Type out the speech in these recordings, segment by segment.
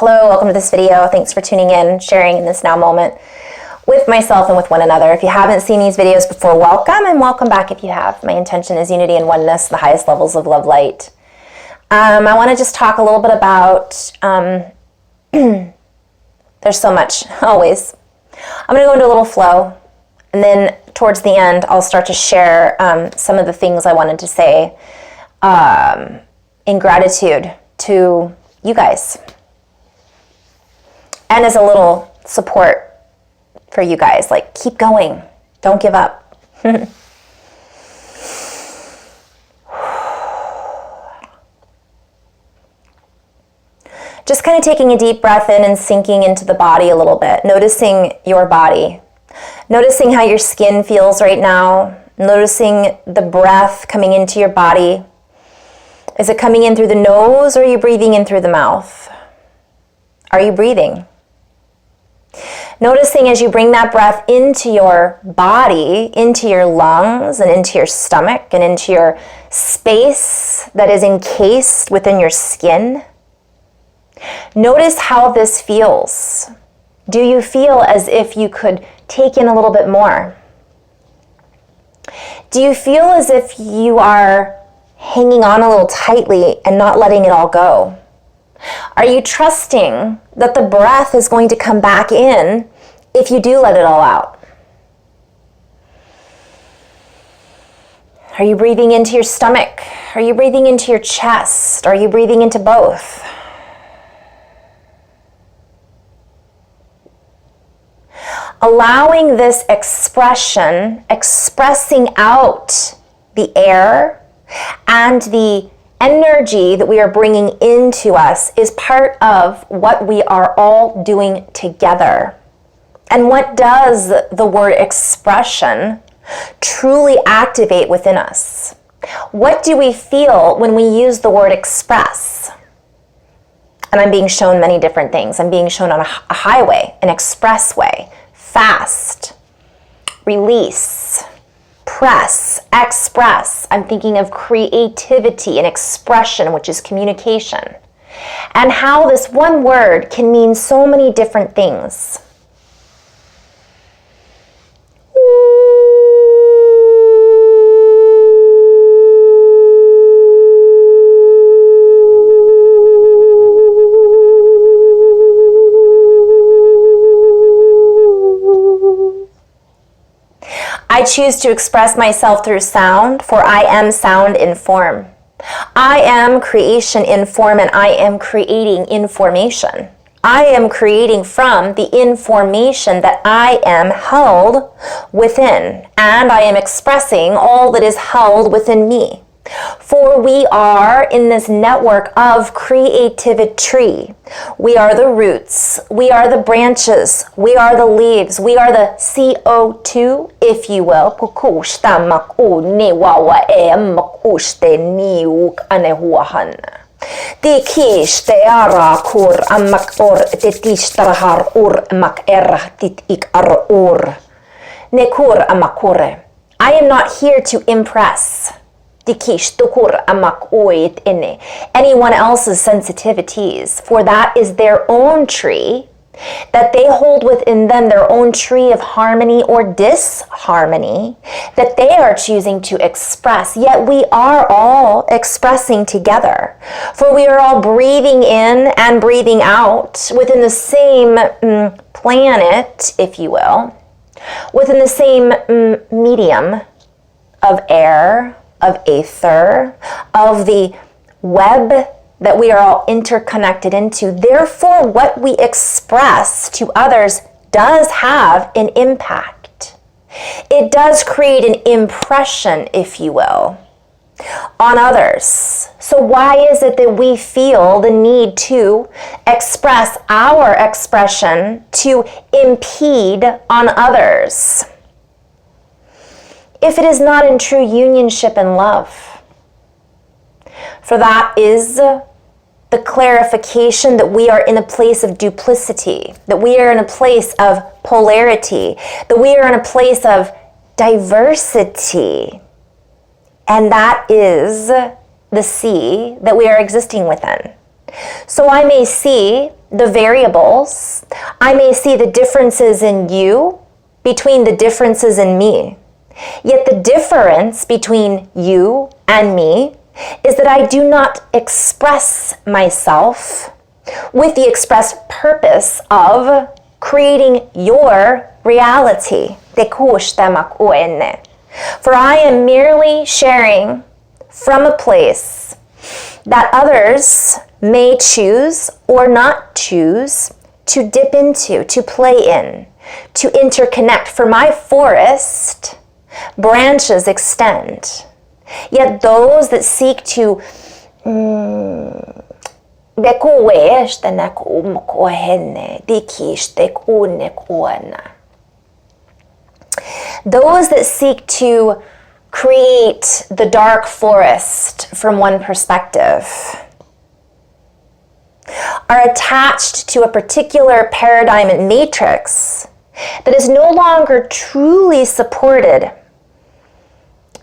Hello, welcome to this video. Thanks for tuning in, sharing in this now moment with myself and with one another. If you haven't seen these videos before, welcome, and welcome back if you have. My intention is unity and oneness, the highest levels of love light. I want to just talk a little bit about, there's so much, always. I'm going to go into a little flow, and then towards the end, I'll start to share some of the things I wanted to say in gratitude to you guys. And as a little support for you guys, like, keep going, don't give up. Just kind of taking a deep breath in and sinking into the body a little bit, noticing your body, noticing how your skin feels right now, noticing the breath coming into your body. Is it coming in through the nose, or are you breathing in through the mouth? Are you breathing? Noticing as you bring that breath into your body, into your lungs and into your stomach and into your space that is encased within your skin. Notice how this feels. Do you feel as if you could take in a little bit more? Do you feel as if you are hanging on a little tightly and not letting it all go? Are you trusting that the breath is going to come back in if you do let it all out? Are you breathing into your stomach? Are you breathing into your chest? Are you breathing into both? Allowing this expression, expressing out the air and the energy that we are bringing into us is part of what we are all doing together. And what does the word expression truly activate within us? What do we feel when we use the word express? And I'm being shown many different things. I'm being shown on a highway, an expressway, fast, release, press, express. I'm thinking of creativity and expression, which is communication. And how this one word can mean so many different things. I choose to express myself through sound, for I am sound in form. I am creation in form, and I am creating information. I am creating from the information that I am held within, and I am expressing all that is held within me. For we are in this network of creativity. We are the roots, we are the branches, we are the leaves, we are the CO2, if you will. I am not here to impress anyone else's sensitivities, for that is their own tree, that they hold within them their own tree of harmony or disharmony that they are choosing to express. Yet we are all expressing together, for we are all breathing in and breathing out within the same planet, if you will, within the same medium of air, of ether, of the web that we are all interconnected into. Therefore, what we express to others does have an impact. It does create an impression, if you will, on others. So why is it that we feel the need to express our expression to impede on others, if it is not in true unionship and love? For that is the clarification that we are in a place of duplicity, that we are in a place of polarity, that we are in a place of diversity. And that is the sea that we are existing within. So I may see the variables. I may see the differences in you between the differences in me. Yet the difference between you and me is that I do not express myself with the express purpose of creating your reality. For I am merely sharing from a place that others may choose or not choose to dip into, to play in, to interconnect. For my forest branches extend. Yet those that seek to those that seek to create the dark forest from one perspective are attached to a particular paradigm and matrix that is no longer truly supported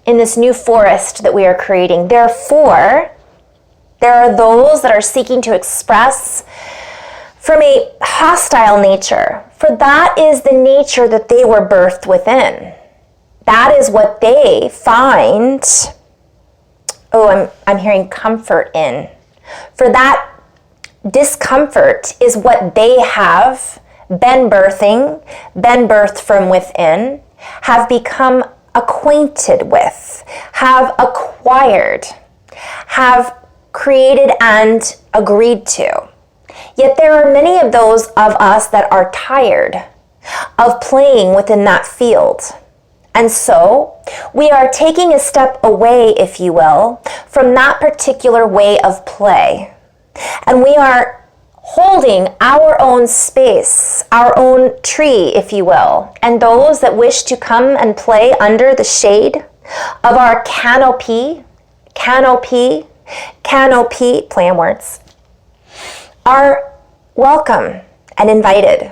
in this new forest that we are creating. Therefore, there are those that are seeking to express from a hostile nature, for that is the nature that they were birthed within. That is what they find, I'm hearing comfort in. For that discomfort is what they have been birthed from within, have become acquainted with, have acquired, have created and agreed to. Yet there are many of those of us that are tired of playing within that field. And so we are taking a step away, if you will, from that particular way of play. And we are holding our own space, our own tree, if you will. And those that wish to come and play under the shade of our canopy, play on words, are welcome and invited.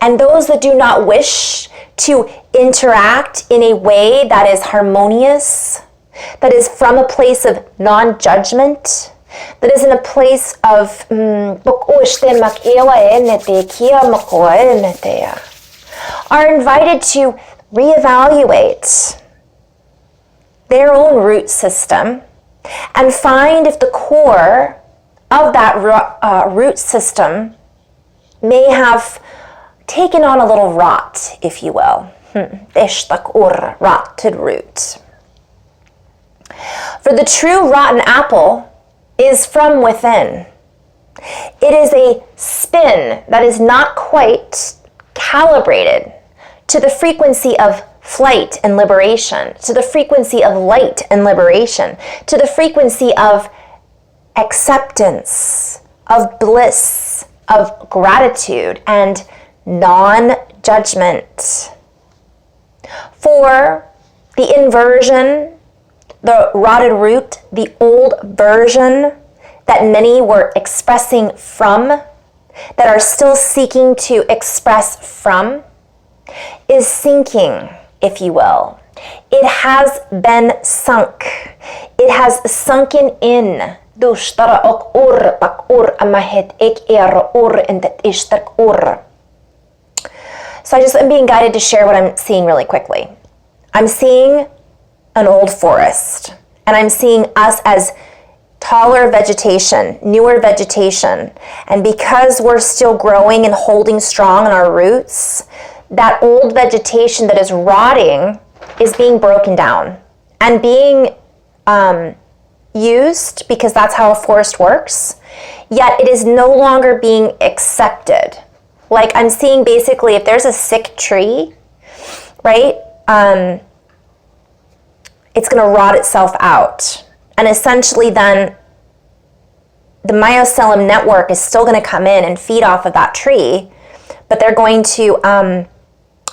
And those that do not wish to interact in a way that is harmonious, that is from a place of non-judgment, that is in a place of are invited to reevaluate their own root system and find if the core of that root system may have taken on a little rot, if you will. Rotted root. For the true rotten apple is from within. It is a spin that is not quite calibrated to the frequency of flight and liberation, to the frequency of light and liberation, to the frequency of acceptance, of bliss, of gratitude, and non-judgment. For the inversion, the rotted root, the old version that many were expressing from, that are still seeking to express from, is sinking, if you will. It has been sunk. It has sunken in. So I just am being guided to share what I'm seeing really quickly. I'm seeing an old forest, and I'm seeing us as taller vegetation, newer vegetation. And because we're still growing and holding strong in our roots, that old vegetation that is rotting is being broken down and being used, because that's how a forest works, yet it is no longer being accepted. Like I'm seeing basically if there's a sick tree, right, it's going to rot itself out. And essentially then the mycelium network is still going to come in and feed off of that tree, but they're going to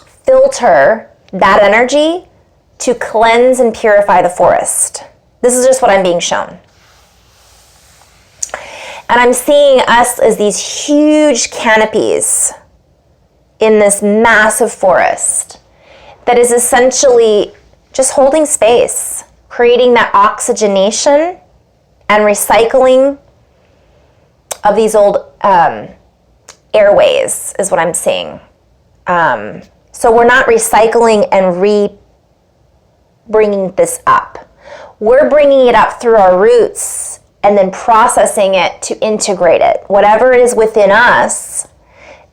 filter that energy to cleanse and purify the forest. This is just what I'm being shown. And I'm seeing us as these huge canopies in this massive forest that is essentially just holding space, creating that oxygenation and recycling of these old airways is what I'm seeing. So we're not recycling and bringing this up. We're bringing it up through our roots and then processing it to integrate it. Whatever is within us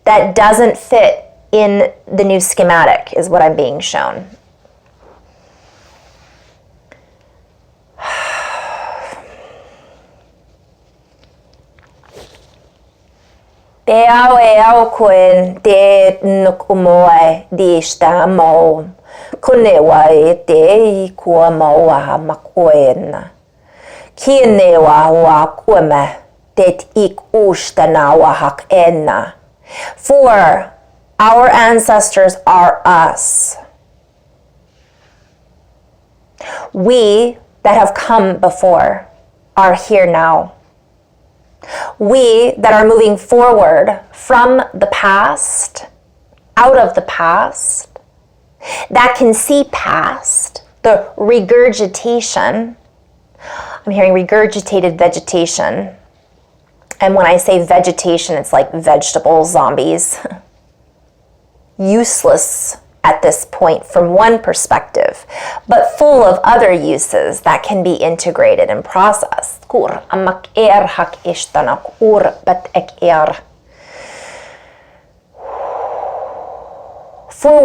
that doesn't fit in the new schematic is what I'm being shown. Te au e au koen te nukumoe di sta mo. Kunewa e te I kua maua makoena. Kinewa wa kueme te ik usta na wahak ena. For our ancestors are us. We that have come before are here now. We that are moving forward from the past, out of the past, that can see past the regurgitation. I'm hearing regurgitated vegetation. And when I say vegetation, it's like vegetable zombies. Useless at this point from one perspective, but full of other uses that can be integrated and processed. For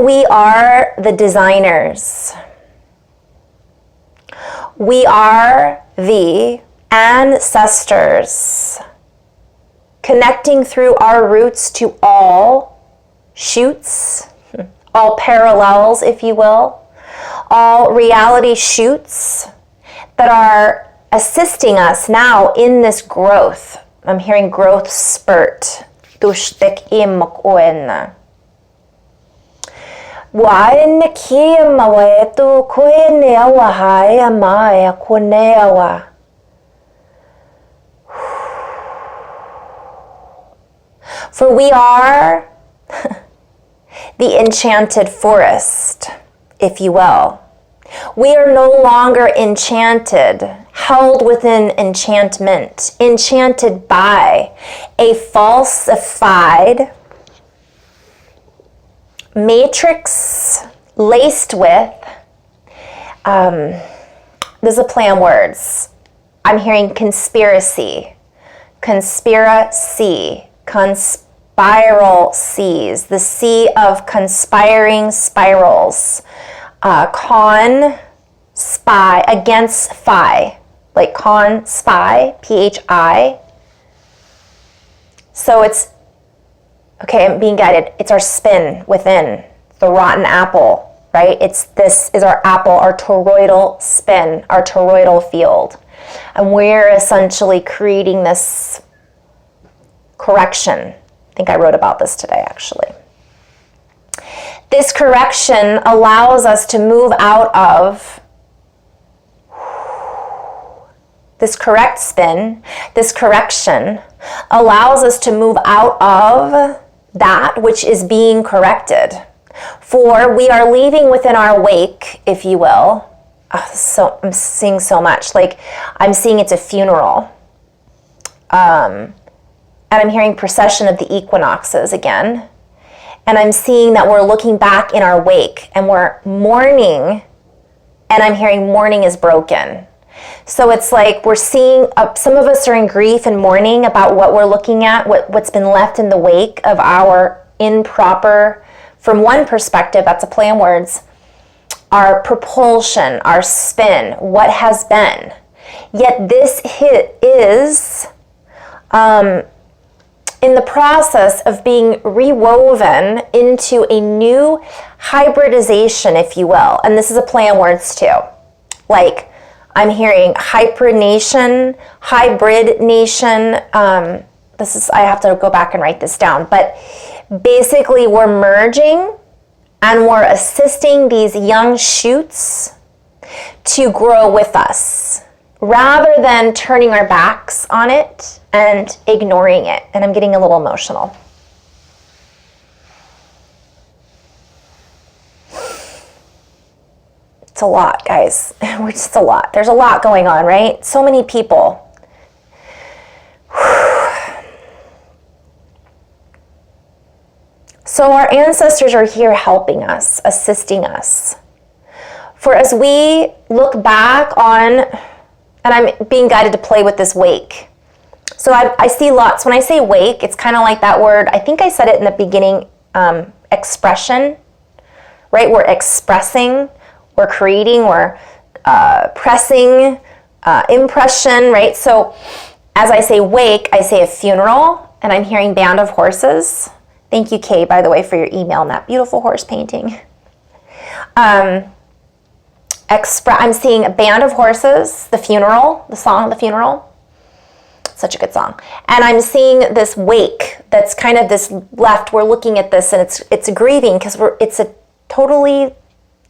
we are the designers. We are the ancestors, connecting through our roots to all shoots, all parallels, if you will, all reality shoots that are assisting us now in this growth. I'm hearing growth spurt. For we are the enchanted forest, if you will. We are no longer enchanted, held within enchantment, enchanted by a falsified matrix laced with, this is a play on words. I'm hearing conspiracy, spiral seas, the sea of conspiring spirals. Spy, against phi, like spy, PHI. So it's, okay, I'm being guided. It's our spin within, the rotten apple, right? This is our apple, our toroidal spin, our toroidal field. And we're essentially creating this correction. I think I wrote about this today, actually. This correction allows us to move out of this correct spin. This correction allows us to move out of that which is being corrected. For we are leaving within our wake, if you will. So I'm seeing so much. Like, I'm seeing it's a funeral. And I'm hearing procession of the equinoxes again. And I'm seeing that we're looking back in our wake and we're mourning, and I'm hearing mourning is broken. So it's like we're seeing, some of us are in grief and mourning about what we're looking at, what's been left in the wake of our improper, from one perspective, that's a play on words, our propulsion, our spin, what has been. Yet this is in the process of being rewoven into a new hybridization, if you will. And this is a play on words too. Like, I'm hearing hybrid nation. I have to go back and write this down. But basically, we're merging and we're assisting these young shoots to grow with us, rather than turning our backs on it and ignoring it. And I'm getting a little emotional. It's a lot, guys. It's just a lot. There's a lot going on, right? So many people. So our ancestors are here helping us, assisting us. For as we look back on, and I'm being guided to play with this wake. So I see lots, when I say wake, it's kind of like that word, I think I said it in the beginning, expression, right? We're expressing, we're creating, we're pressing, impression, right? So as I say wake, I say a funeral, and I'm hearing band of horses. Thank you, Kay, by the way, for your email and that beautiful horse painting. I'm seeing a band of horses, the funeral, the song, the funeral. Such a good song. And I'm seeing this wake that's kind of this left. We're looking at this and it's grieving because it's a totally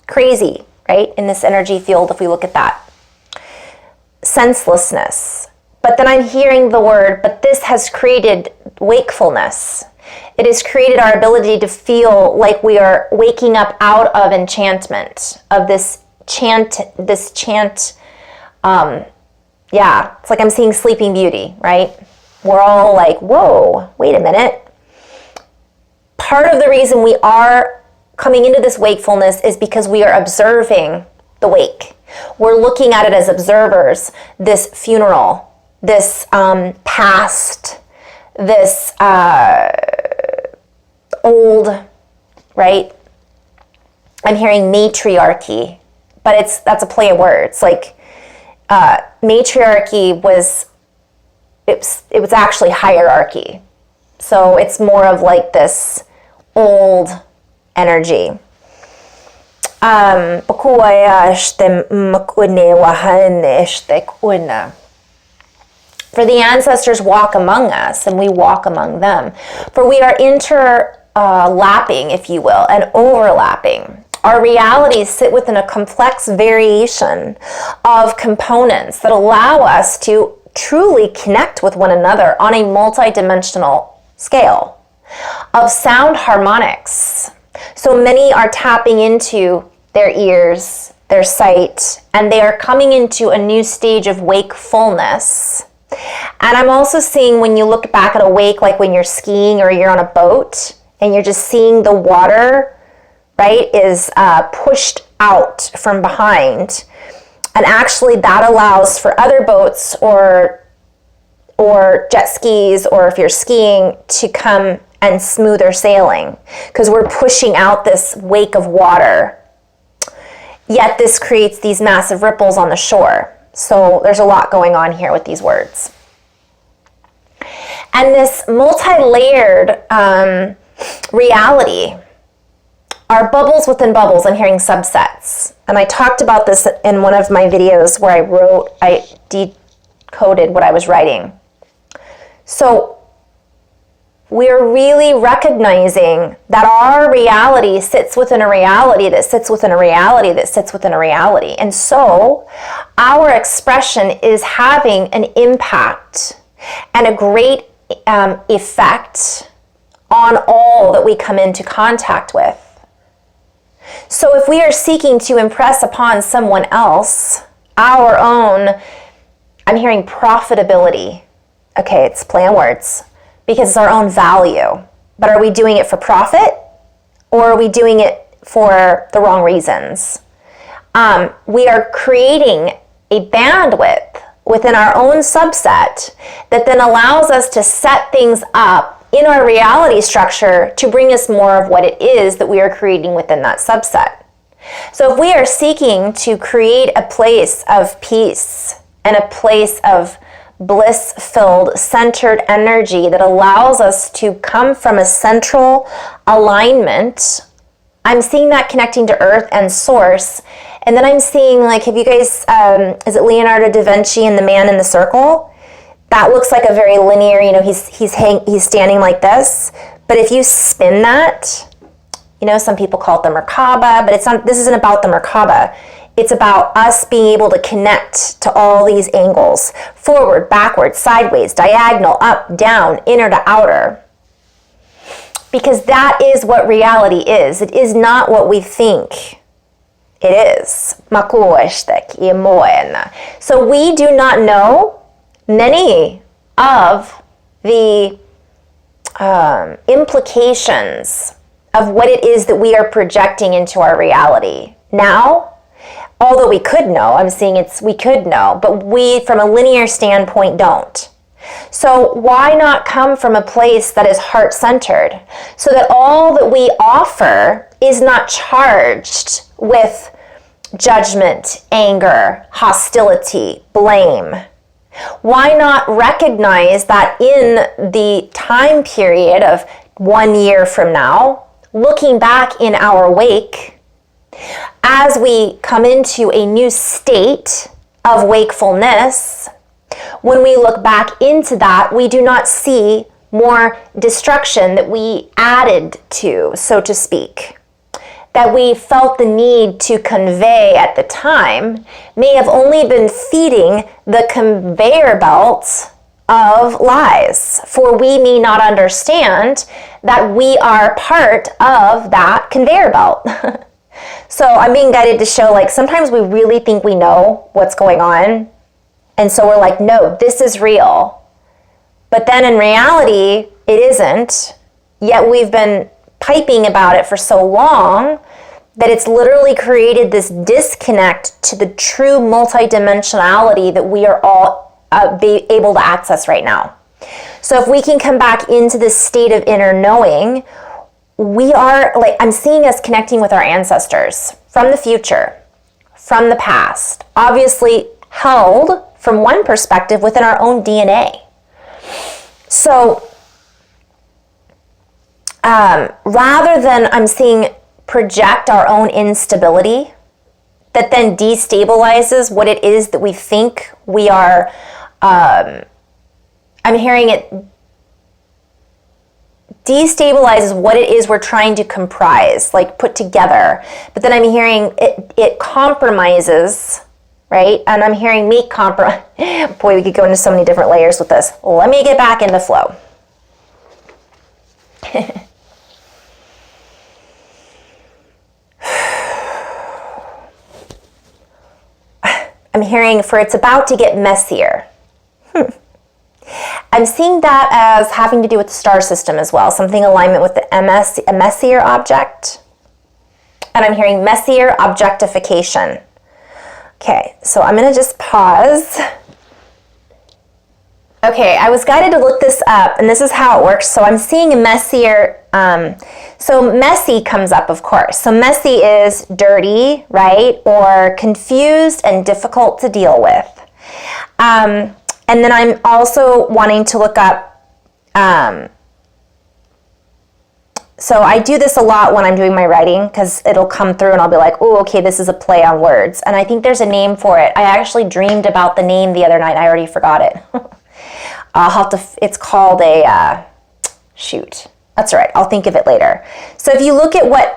crazy, right? In this energy field, if we look at that. Senselessness. But then I'm hearing the word, but this has created wakefulness. It has created our ability to feel like we are waking up out of enchantment, of this chant, yeah, it's like I'm seeing Sleeping Beauty, right? We're all like, whoa, wait a minute. Part of the reason we are coming into this wakefulness is because we are observing the wake. We're looking at it as observers, this funeral, this past, this old, right? I'm hearing matriarchy, but that's a play of words. Like matriarchy was actually hierarchy. So it's more of like this old energy. For the ancestors walk among us and we walk among them. For we are interlapping, if you will, and overlapping. Our realities sit within a complex variation of components that allow us to truly connect with one another on a multidimensional scale of sound harmonics. So many are tapping into their ears, their sight, and they are coming into a new stage of wakefulness. And I'm also seeing when you look back at a wake, like when you're skiing or you're on a boat and you're just seeing the water, right, is pushed out from behind. And actually that allows for other boats or jet skis, or if you're skiing, to come and smoother sailing, because we're pushing out this wake of water. Yet this creates these massive ripples on the shore. So there's a lot going on here with these words. And this multi-layered reality are bubbles within bubbles. I'm hearing subsets. And I talked about this in one of my videos where I decoded what I was writing. So we're really recognizing that our reality sits within a reality that sits within a reality that sits within a reality. And so our expression is having an impact and a great effect on all that we come into contact with. So if we are seeking to impress upon someone else our own, I'm hearing profitability. Okay, it's play on words. Because it's our own value. But are we doing it for profit, or are we doing it for the wrong reasons? We are creating a bandwidth within our own subset that then allows us to set things up in our reality structure to bring us more of what it is that we are creating within that subset. So if we are seeking to create a place of peace and a place of bliss-filled, centered energy that allows us to come from a central alignment, I'm seeing that connecting to earth and source. And then I'm seeing, like, have you guys, is it Leonardo da Vinci and the man in the circle? That looks like a very linear, you know, he's standing like this. But if you spin that, you know, some people call it the Merkaba, but it's not, this isn't about the Merkaba. It's about us being able to connect to all these angles, forward, backward, sideways, diagonal, up, down, inner to outer. Because that is what reality is. It is not what we think it is. So we do not know many of the implications of what it is that we are projecting into our reality. Now, although we could know, I'm seeing we could know, but we, from a linear standpoint, don't. So why not come from a place that is heart-centered, so that all that we offer is not charged with judgment, anger, hostility, blame? Why not recognize that in the time period of 1 year from now, looking back in our wake, as we come into a new state of wakefulness, when we look back into that, we do not see more destruction that we added to, so to speak, that we felt the need to convey at the time may have only been feeding the conveyor belt of lies, for we may not understand that we are part of that conveyor belt. So I'm being guided to show, like, sometimes we really think we know what's going on, and so we're like, no, this is real. But then in reality, it isn't. Yet we've been piping about it for so long that it's literally created this disconnect to the true multidimensionality that we are all able to access right now. So if we can come back into this state of inner knowing, we are, like, I'm seeing us connecting with our ancestors from the future, from the past, obviously held from one perspective within our own DNA. So rather than, I'm seeing, project our own instability that then destabilizes what it is that we think we are, I'm hearing it destabilizes what it is we're trying to comprise, like put together. But then I'm hearing it compromises, right? And I'm hearing make compromise. Boy, we could go into so many different layers with this. Let me get back into flow. I'm hearing for it's about to get messier. I'm seeing that as having to do with the star system as well, something alignment with the a messier object. And I'm hearing messier objectification. Okay, so I'm going to just pause. Okay, I was guided to look this up, and this is how it works. So I'm seeing a messier, so messy comes up, of course. So messy is dirty, right? Or confused and difficult to deal with. And then I'm also wanting to look up, so I do this a lot when I'm doing my writing, because it'll come through and I'll be like, oh, okay, this is a play on words. And I think there's a name for it. I actually dreamed about the name the other night. I already forgot it. I'll have to, it's called a, shoot. That's all right. I'll think of it later. So if you look at what,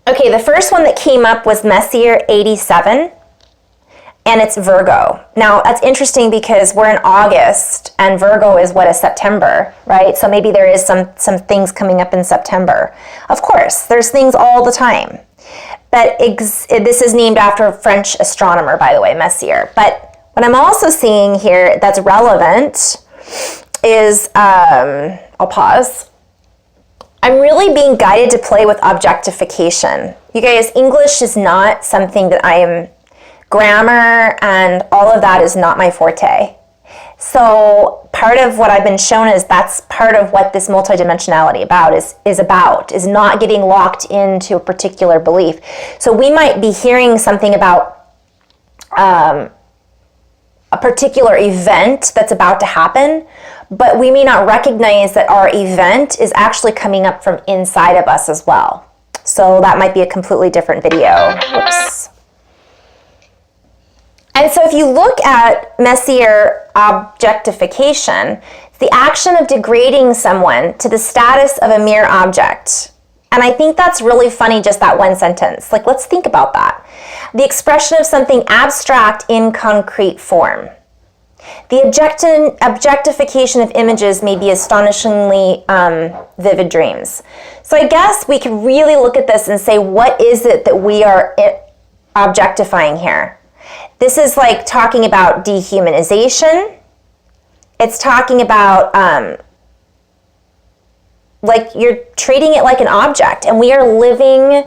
okay, the first one that came up was Messier 87. And it's Virgo. Now, that's interesting because we're in August, and Virgo is what, a September, right? So maybe there is some things coming up in September. Of course, there's things all the time. But this is named after a French astronomer, by the way, Messier. But what I'm also seeing here that's relevant is, I'll pause. I'm really being guided to play with objectification. You guys, English is not something that I am... Grammar and all of that is not my forte. So part of what I've been shown is that's part of what this multidimensionality is not getting locked into a particular belief. So we might be hearing something about a particular event that's about to happen, but we may not recognize that our event is actually coming up from inside of us as well. So that might be a completely different video. Whoops. And so if you look at Messier objectification, it's the action of degrading someone to the status of a mere object. And I think that's really funny, just that one sentence. Like, let's think about that. The expression of something abstract in concrete form. The objectification of images may be astonishingly vivid dreams. So I guess we could really look at this and say, what is it that we are objectifying here? This is like talking about dehumanization. It's talking about like you're treating it like an object, and we are living.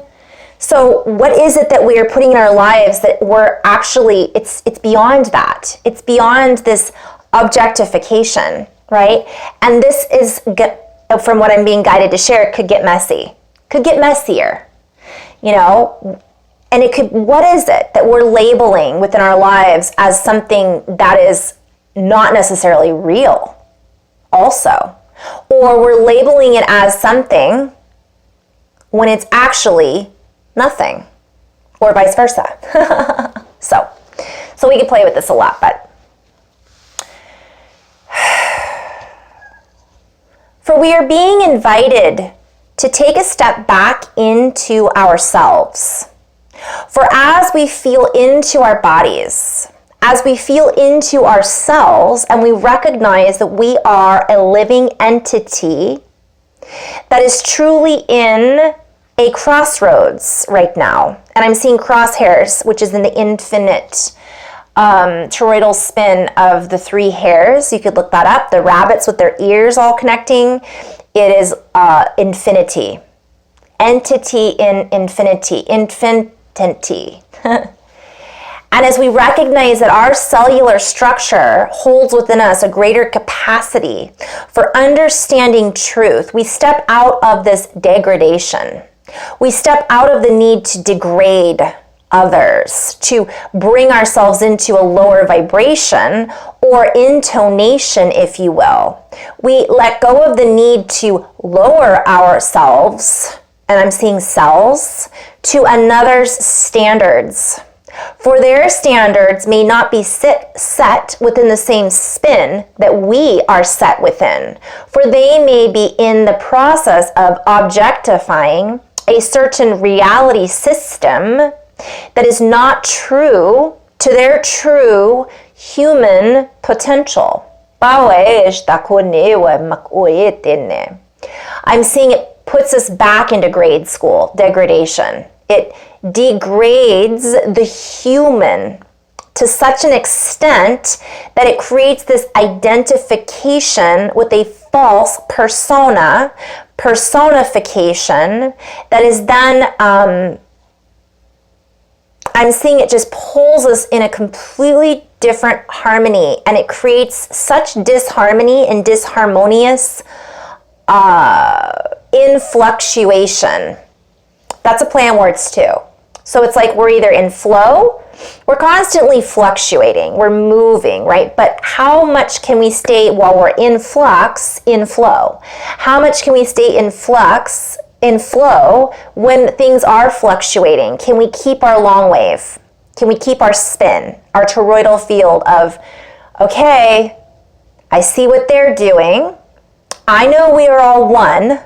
So what is it that we are putting in our lives that we're actually, it's beyond that. It's beyond this objectification, right? And this is, from what I'm being guided to share, could get messy, could get messier, you know? And it could, what is it that we're labeling within our lives as something that is not necessarily real also? Or we're labeling it as something when it's actually nothing, or vice versa. So we could play with this a lot, but for we are being invited to take a step back into ourselves. For as we feel into our bodies, as we feel into ourselves, and we recognize that we are a living entity that is truly in a crossroads right now. And I'm seeing crosshairs, which is in the infinite toroidal spin of the 3 hairs. You could look that up. The rabbits with their ears all connecting. It is infinity. Entity in infinity. Infinity. And as we recognize that our cellular structure holds within us a greater capacity for understanding truth, we step out of this degradation. We step out of the need to degrade others, to bring ourselves into a lower vibration or intonation, if you will. We let go of the need to lower ourselves, and I'm seeing cells, to another's standards. For their standards may not be set within the same spin that we are set within. For they may be in the process of objectifying a certain reality system that is not true to their true human potential. I'm seeing it puts us back into grade school, degradation. It degrades the human to such an extent that it creates this identification with a false personification that is then, I'm seeing it just pulls us in a completely different harmony, and it creates such disharmony and disharmonious influctuation. That's a play on words too. So it's like we're either in flow, we're constantly fluctuating, we're moving, right? But how much can we stay while we're in flux, in flow? How much can we stay in flux, in flow, when things are fluctuating? Can we keep our long wave? Can we keep our spin, our toroidal field of, okay, I see what they're doing. I know we are all one,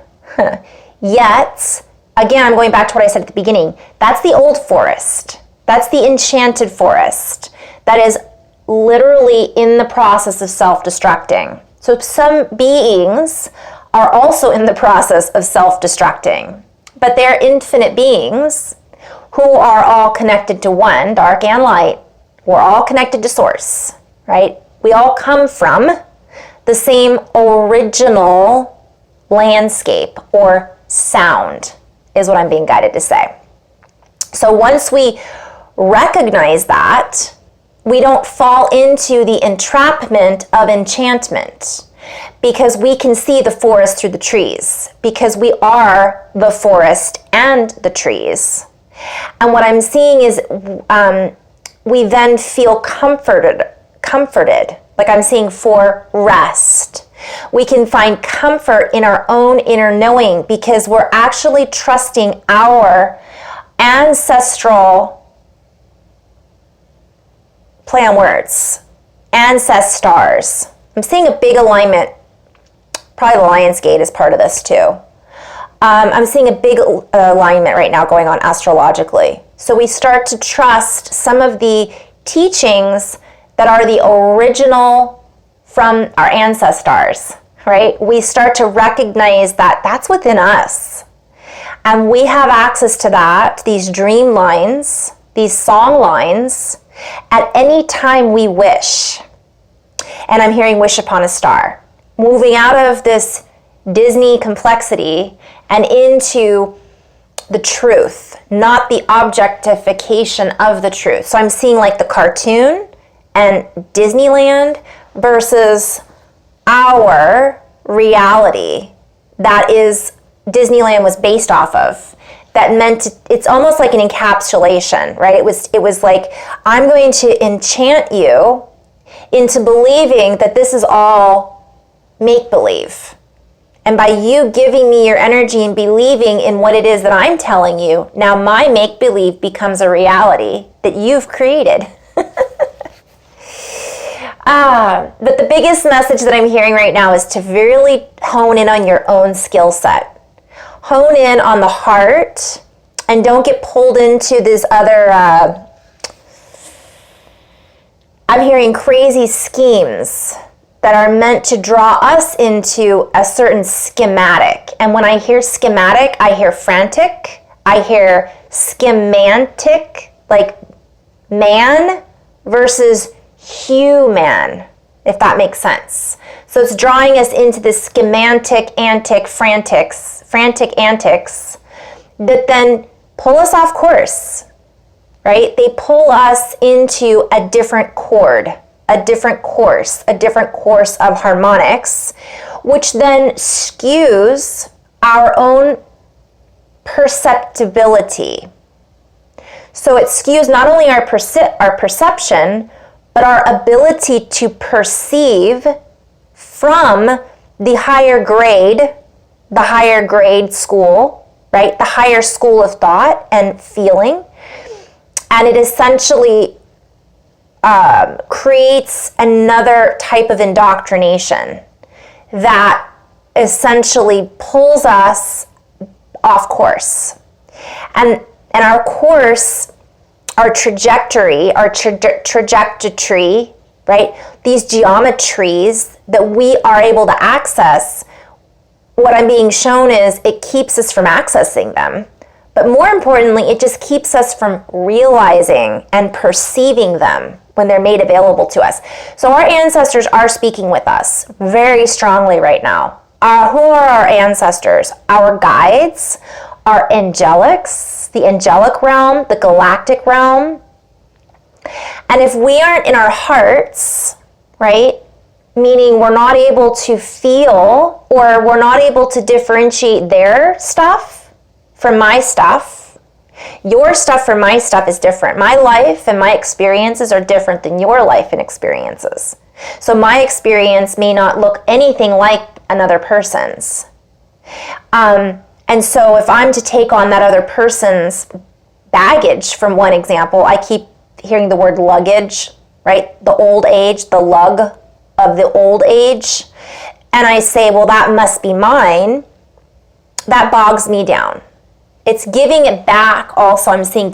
yet, again, I'm going back to what I said at the beginning. That's the old forest. That's the enchanted forest that is literally in the process of self-destructing. So some beings are also in the process of self-destructing, but they're infinite beings who are all connected to one, dark and light. We're all connected to source, right? We all come from the same original landscape or sound, is what I'm being guided to say. So once we recognize that, we don't fall into the entrapment of enchantment, because we can see the forest through the trees, because we are the forest and the trees. And what I'm seeing is we then feel comforted, like I'm seeing for rest. We can find comfort in our own inner knowing because we're actually trusting our ancestral, play on words, ancestors. I'm seeing a big alignment. Probably the Lion's Gate is part of this too. I'm seeing a big alignment right now going on astrologically. So we start to trust some of the teachings that are the original from our ancestors, right? We start to recognize that that's within us. And we have access to that, these dream lines, these song lines, at any time we wish. And I'm hearing wish upon a star. Moving out of this Disney complexity and into the truth, not the objectification of the truth. So I'm seeing like the cartoon and Disneyland versus our reality that is Disneyland was based off of. That meant it's almost like an encapsulation, right? It was like, I'm going to enchant you into believing that this is all make-believe. And by you giving me your energy and believing in what it is that I'm telling you, now my make-believe becomes a reality that you've created. But the biggest message that I'm hearing right now is to really hone in on your own skill set. Hone in on the heart and don't get pulled into this other, I'm hearing crazy schemes that are meant to draw us into a certain schematic. And when I hear schematic, I hear frantic, I hear schemantic, like man versus human, if that makes sense. So it's drawing us into this frantic antics that then pull us off course, right? They pull us into a different chord, a different course of harmonics, which then skews our own perceptibility. So it skews not only our perception, but our ability to perceive from the higher grade school, right? The higher school of thought and feeling. And it essentially creates another type of indoctrination that essentially pulls us off course. And our course, our trajectory, right? These geometries that we are able to access, what I'm being shown is it keeps us from accessing them. But more importantly, it just keeps us from realizing and perceiving them when they're made available to us. So our ancestors are speaking with us very strongly right now. Who are our ancestors? Our guides, our angelics, the angelic realm, the galactic realm. And if we aren't in our hearts, right, meaning we're not able to feel or we're not able to differentiate their stuff from my stuff, your stuff from my stuff is different. My life and my experiences are different than your life and experiences. So my experience may not look anything like another person's. And so if I'm to take on that other person's baggage, from one example, I keep hearing the word luggage, right? The old age, the lug of the old age. And I say, well, that must be mine. That bogs me down. It's giving it back also. I'm seeing